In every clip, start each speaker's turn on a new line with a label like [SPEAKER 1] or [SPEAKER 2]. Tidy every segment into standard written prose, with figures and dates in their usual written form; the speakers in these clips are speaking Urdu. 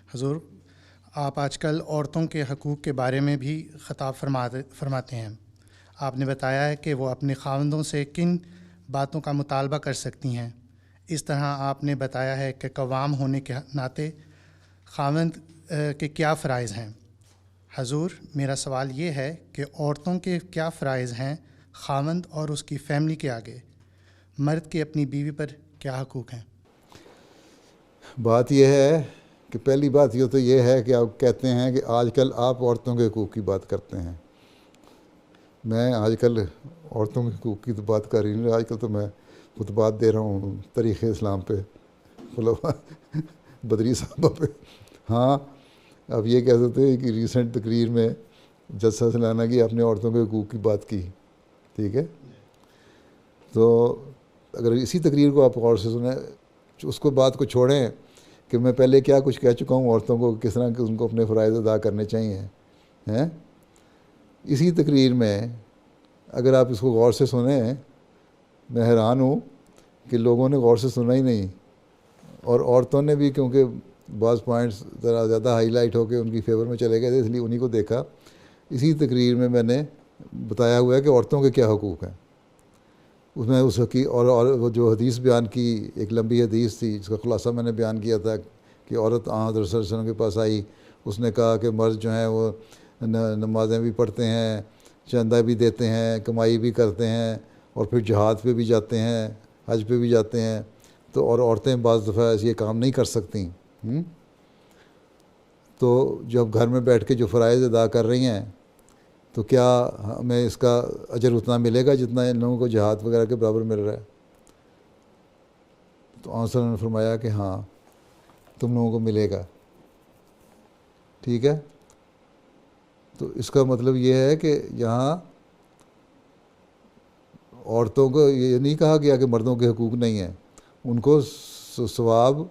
[SPEAKER 1] حضور، آپ آج کل عورتوں کے حقوق کے بارے میں بھی خطاب فرماتے ہیں۔ آپ نے بتایا ہے کہ وہ اپنے خاوندوں سے کن باتوں کا مطالبہ کر سکتی ہیں۔ اس طرح آپ نے بتایا ہے کہ قوام ہونے کے ناطے خاوند کے کیا فرائض ہیں۔ حضور، میرا سوال یہ ہے کہ عورتوں کے کیا فرائض ہیں خاوند اور اس کی فیملی کے آگے؟ مرد کے اپنی بیوی پر کیا حقوق ہیں؟
[SPEAKER 2] بات یہ ہے کہ پہلی بات یہ تو یہ ہے کہ آپ کہتے ہیں کہ آج کل آپ عورتوں کے حقوق کی بات کرتے ہیں۔ میں آج کل عورتوں کے حقوق کی تو بات کر رہی ہوں، آج کل تو میں خطبات دے رہا ہوں تاریخ اسلام پہ، بدری صاحبہ پہ۔ ہاں، اب یہ کہہ سکتے ہیں کہ ریسنٹ تقریر میں جج سلانہ کی آپ نے عورتوں کے حقوق کی بات کی، ٹھیک ہے؟ تو اگر اسی تقریر کو آپ غور سے سنیں، اس کو بات کو چھوڑیں کہ میں پہلے کیا کچھ کہہ چکا ہوں عورتوں کو، کس طرح ان کو اپنے فرائض ادا کرنے چاہیے ہیں، اسی تقریر میں اگر آپ اس کو غور سے سنیں، میں حیران ہوں کہ لوگوں نے غور سے سنا ہی نہیں، اور عورتوں نے بھی، کیونکہ بعض پوائنٹس ذرا زیادہ ہائی لائٹ ہو کے ان کی فیور میں چلے گئے تھے، اس لیے انہی کو دیکھا۔ اسی تقریر میں نے بتایا ہوا ہے کہ عورتوں کے کیا حقوق ہیں۔ اس میں اس کی اور وہ جو حدیث بیان کی، ایک لمبی حدیث تھی جس کا خلاصہ میں نے بیان کیا تھا کہ عورت حضرت صلی اللہ علیہ وسلم کے پاس آئی، اس نے کہا کہ مرد جو ہیں وہ نمازیں بھی پڑھتے ہیں، چندہ بھی دیتے ہیں، کمائی بھی کرتے ہیں، اور پھر جہاد پہ بھی جاتے ہیں، حج پہ بھی جاتے ہیں، تو اور عورتیں بعض دفعہ ایسے یہ کام نہیں کر سکتیں۔ تو جب گھر میں بیٹھ کے جو فرائض ادا کر رہی ہیں، تو کیا ہمیں اس کا اجر اتنا ملے گا جتنا ان لوگوں کو جہاد وغیرہ کے برابر مل رہا ہے؟ تو آن صلی اللہ نے فرمایا کہ ہاں، تم لوگوں کو ملے گا، ٹھیک ہے؟ تو اس کا مطلب یہ ہے کہ یہاں عورتوں کو یہ نہیں کہا گیا کہ مردوں کے حقوق نہیں ہیں، ان کو ثواب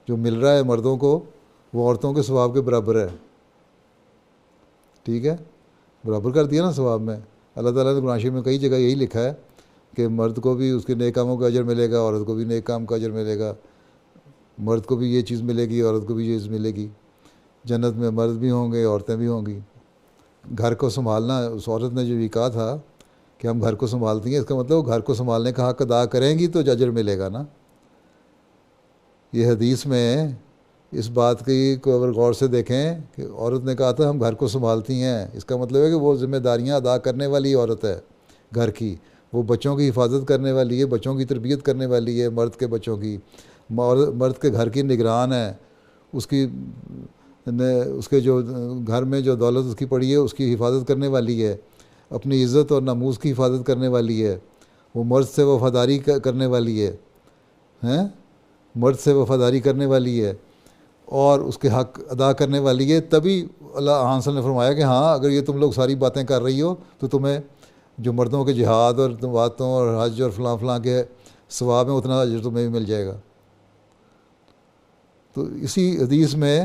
[SPEAKER 2] جو مل رہا ہے مردوں کو وہ عورتوں کے ثواب کے برابر ہے، ٹھیک ہے؟ برابر کر دیا نا ثواب میں۔ اللہ تعالیٰ نے قرآن شریف میں کئی جگہ یہی لکھا ہے کہ مرد کو بھی اس کے نیک کاموں کا اجر ملے گا، عورت کو بھی نیک کام کا اجر ملے گا، مرد کو بھی یہ چیز ملے گی، عورت کو بھی یہ چیز ملے گی۔ جنت میں مرد بھی ہوں گے، عورتیں بھی ہوں گی۔ گھر کو سنبھالنا، اس عورت نے جو یہ کہا تھا کہ ہم گھر کو سنبھالتی ہیں، اس کا مطلب گھر کو سنبھالنے کا حق ادا کریں گی تو اجر ملے گا نا۔ یہ حدیث میں اس بات کی کو اگر غور سے دیکھیں کہ عورت نے کہا تھا ہم گھر کو سنبھالتی ہیں، اس کا مطلب ہے کہ وہ ذمہ داریاں ادا کرنے والی عورت ہے گھر کی، وہ بچوں کی حفاظت کرنے والی ہے، بچوں کی تربیت کرنے والی ہے، مرد کے بچوں کی، مرد کے گھر کی نگران ہے، اس کے جو گھر میں جو دولت اس کی پڑی ہے اس کی حفاظت کرنے والی ہے، اپنی عزت اور ناموس کی حفاظت کرنے والی ہے، وہ مرد سے وفاداری کرنے والی ہے، مرد سے وفاداری کرنے والی ہے اور اس کے حق ادا کرنے والی ہے۔ تبھی اللہ صلی اللہ علیہ وسلم نے فرمایا کہ ہاں، اگر یہ تم لوگ ساری باتیں کر رہی ہو تو تمہیں جو مردوں کے جہاد اور باتوں اور حج اور فلاں فلاں کے ثواب میں اتنا اجر تمہیں بھی مل جائے گا۔ تو اسی حدیث میں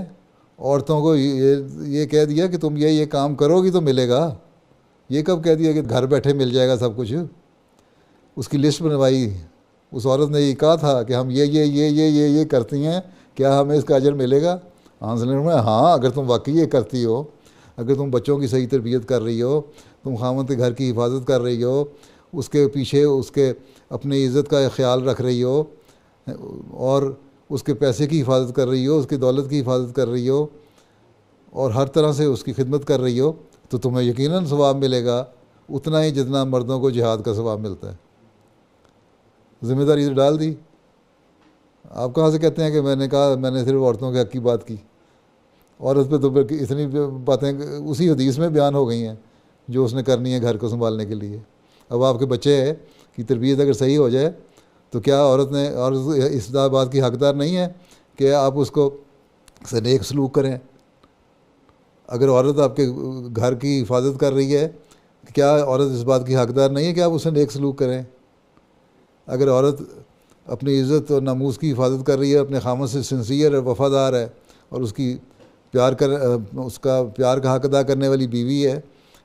[SPEAKER 2] عورتوں کو یہ کہہ دیا کہ تم یہ کام کرو گی تو ملے گا۔ یہ کب کہہ دیا کہ گھر بیٹھے مل جائے گا سب کچھ؟ اس کی لسٹ بنوائی، اس عورت نے یہ کہا تھا کہ ہم یہ کرتی ہیں، کیا ہمیں اس کا اجر ملے گا؟ ہاں، اگر تم واقعی یہ کرتی ہو، اگر تم بچوں کی صحیح تربیت کر رہی ہو، تم خاوند کے گھر کی حفاظت کر رہی ہو، اس کے پیچھے اس کے اپنی عزت کا خیال رکھ رہی ہو، اور اس کے پیسے کی حفاظت کر رہی ہو، اس کی دولت کی حفاظت کر رہی ہو، اور ہر طرح سے اس کی خدمت کر رہی ہو، تو تمہیں یقیناً ثواب ملے گا اتنا ہی جتنا مردوں کو جہاد کا ثواب ملتا ہے۔ ذمہ داری سے ڈال دی۔ آپ کہاں سے کہتے ہیں کہ میں نے کہا میں نے صرف عورتوں کے حق کی بات کی؟ عورت پہ تو اتنی باتیں اسی حدیث میں بیان ہو گئی ہیں جو اس نے کرنی ہے گھر کو سنبھالنے کے لیے۔ اب آپ کے بچے کی تربیت اگر صحیح ہو جائے تو کیا عورت اس بات کی حقدار نہیں ہے کہ آپ اس کو سے نیک سلوک کریں؟ اگر عورت آپ کے گھر کی حفاظت کر رہی ہے، کیا عورت اس بات کی حقدار نہیں ہے کہ آپ اسے نیک سلوک کریں؟ اگر عورت اپنی عزت اور ناموس کی حفاظت کر رہی ہے، اپنے خامد سے سنسیئر اور وفادار ہے، اور اس کا پیار کا حق ادا کرنے والی بیوی ہے،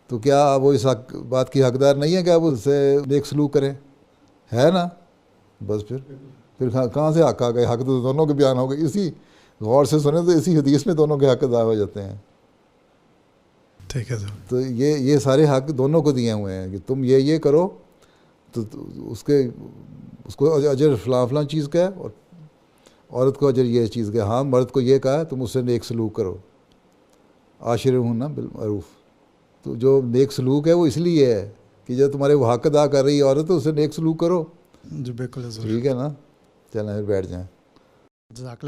[SPEAKER 2] تو کیا وہ اس بات کی حقدار نہیں ہے کہ آپ اس سے نیک سلوک کریں؟ ہے نا؟ بس پھر کہاں سے حق آ گئے؟ حق تو دونوں کے بیان ہو گئے، اسی غور سے سنیں تو اسی حدیث میں دونوں کے حق ادا ہو جاتے ہیں.
[SPEAKER 1] ٹھیک ہے سر.
[SPEAKER 2] تو یہ سارے حق دونوں کو دیے ہوئے ہیں کہ تم یہ کرو تو اس کو اجر فلاں فلاں چیز کا ہے اور عورت کو اجر یہ چیز کا ہے. ہاں مرد کو یہ کہا ہے تم اس سے نیک سلوک کرو, عاشرہن بالمعروف. تو جو نیک سلوک ہے وہ اس لیے ہے کہ جب تمہارے وہ حق ادا کر رہی ہے عورت تو اس سے نیک سلوک کرو.
[SPEAKER 1] جی بالکل.
[SPEAKER 2] ٹھیک ہے نا, چلیں پھر بیٹھ جائیں.
[SPEAKER 1] جزاک اللہ.